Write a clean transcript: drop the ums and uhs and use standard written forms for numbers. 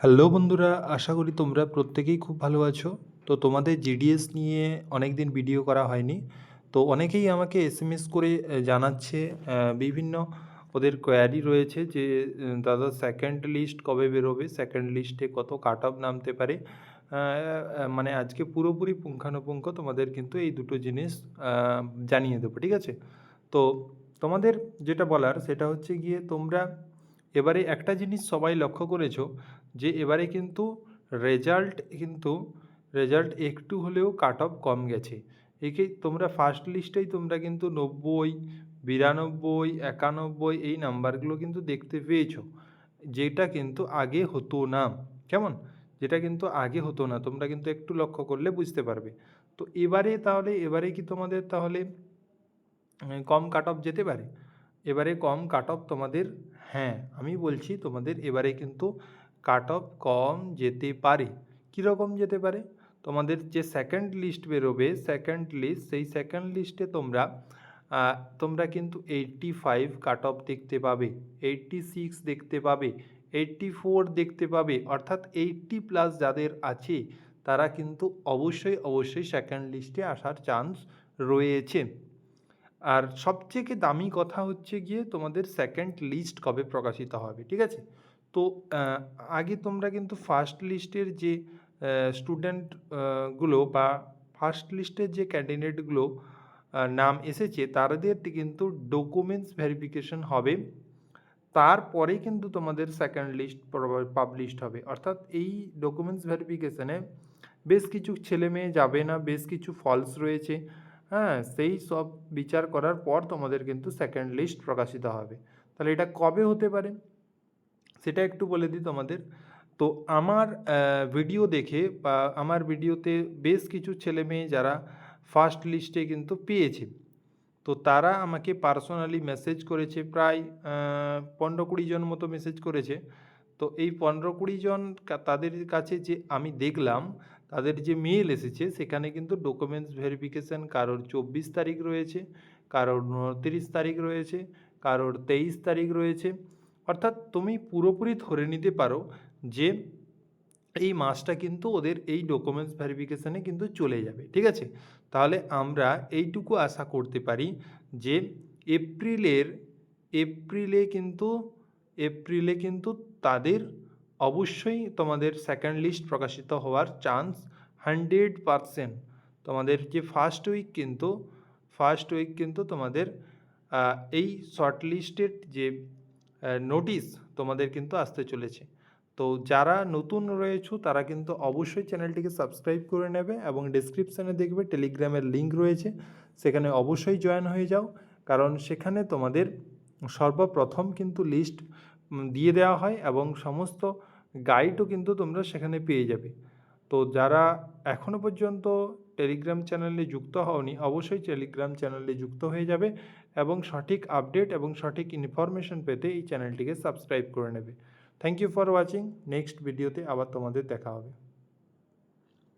Hello বন্ধুরা, আশা করি তোমরা প্রত্যেকেই খুব ভালো আছো। তো তোমাদের জিডিএস নিয়ে অনেক দিন ভিডিও করা হয়নি। তো অনেকেই আমাকে এসএমএস করে জানাচ্ছে, বিভিন্ন ওদের কোয়ারি রয়েছে যে দাদা সেকেন্ড লিস্ট কবে বেরোবে, সেকেন্ড লিস্টে কত কাট অফ নামতে পারে। মানে আজকে পুরোপুরি পুঙ্খানুপুঙ্খ তোমাদের কিন্তু এই দুটো জিনিস জানিয়ে দেবো, ঠিক আছে? তো তোমাদের যেটা বলার সেটা হচ্ছে গিয়ে তোমরা এবারে একটা জিনিস সবাই লক্ষ্য করেছো যে এবারে কিন্তু রেজাল্ট একটু হলেও কাট অফ কম গেছে। একে তোমরা ফার্স্ট লিস্টেই তোমরা কিন্তু ৯০, ৯২, ৯১ এই নাম্বারগুলো কিন্তু দেখতে পেয়েছো, যেটা কিন্তু আগে হতো না। কেমন? যেটা কিন্তু আগে হতো না, তোমরা কিন্তু একটু লক্ষ্য করলে বুঝতে পারবে। তো এবারে কি তোমাদের তাহলে কম কাট অফ যেতে পারে? এবারে কম কাট অফ তোমাদের, হ্যাঁ আমি বলছি তোমাদের এবারে কিন্তু কাট অফ কম যেতে পারে। কীরকম যেতে পারে? তোমাদের যে সেকেন্ড লিস্ট বেরোবে, সেকেন্ড লিস্ট, সেই সেকেন্ড লিস্টে তোমরা কিন্তু 85 কাট অফ দেখতে পাবে, 86 দেখতে পাবে, 84 দেখতে পাবে। অর্থাৎ 80+ যাদের আছে তারা কিন্তু অবশ্যই সেকেন্ড লিস্টে আসার চান্স রয়েছে। আর সবথেকে দামি কথা হচ্ছে গিয়ে তোমাদের সেকেন্ড লিস্ট কবে প্রকাশিত হবে, ঠিক আছে? তো আগে তোমরা কিন্তু ফার্স্ট লিস্টের যে স্টুডেন্ট গুলো বা ফার্স্ট লিস্টের যে ক্যান্ডিডেটগুলো নাম এসেছে তাদের কিন্তু ডকুমেন্টস ভেরিফিকেশন হবে, তারপরেই কিন্তু তোমাদের সেকেন্ড লিস্ট পাবলিশড হবে। অর্থাৎ এই ডকুমেন্টস ভেরিফিকেশানে বেশ কিছু ছেলে মেয়ে যাবে না, বেশ কিছু ফলস রয়েছে, হ্যাঁ সেই সব বিচার করার পর তোমাদের কিন্তু সেকেন্ড লিস্ট প্রকাশিত হবে। তাহলে এটা কবে হতে পারে সেটা একটু বলে দিই তোমাদের। তো আমার ভিডিও দেখে বা আমার ভিডিওতে বেশ কিছু ছেলে মেয়ে যারা ফার্স্ট লিস্টে কিন্তু পেয়েছে, তো তারা আমাকে পার্সোনালি মেসেজ করেছে, প্রায় ১৫-২০ জন মতো মেসেজ করেছে। তো এই ১৫-২০ জন তাদের কাছে যে আমি দেখলাম তাদের যে মেইল এসেছে সেখানে কিন্তু ডকুমেন্টস ভেরিফিকেশান কারোর ২৪ তারিখ রয়েছে, কারোর ২৯ তারিখ রয়েছে, কারোর ২৩ তারিখ রয়েছে। অর্থাৎ তুমি পুরোপুরি ধরে নিতে পারো যে এই মাসটা কিন্তু ওদের এই ডকুমেন্টস ভেরিফিকেশানে কিন্তু চলে যাবে, ঠিক আছে? তাহলে আমরা এইটুকু আশা করতে পারি যে এপ্রিলের এপ্রিলে কিন্তু এপ্রিলে কিন্তু তাদের অবশ্যই তোমাদের সেকেন্ড লিস্ট প্রকাশিত হওয়ার চান্স 100%। তোমাদের যে ফার্স্ট উইক কিন্তু তোমাদের এই শর্ট লিস্টের যে নোটিশ তোমাদের কিন্তু আসতে চলেছে। তো যারা নতুন রয়েছো তারা কিন্তু অবশ্যই চ্যানেলটিকে সাবস্ক্রাইব করে নেবে এবং ডেসক্রিপশানে দেখবে টেলিগ্রামের লিঙ্ক রয়েছে, সেখানে অবশ্যই জয়েন হয়ে যাও। কারণ সেখানে তোমাদের সর্বপ্রথম কিন্তু লিস্ট দিয়ে দেওয়া হয় এবং সমস্ত গাইডও কিন্তু তোমরা সেখানে পেয়ে যাবে। তো যারা এখনও পর্যন্ত টেলিগ্রাম চ্যানেলে যুক্ত হওনি অবশ্যই টেলিগ্রাম চ্যানেলে যুক্ত হয়ে যাবে এবং সঠিক আপডেট এবং সঠিক ইনফরমেশন পেতে এই চ্যানেলটিকে সাবস্ক্রাইব করে নেবে। Thank you for watching. Next ভিডিওতে আবার তোমাদের দেখা হবে।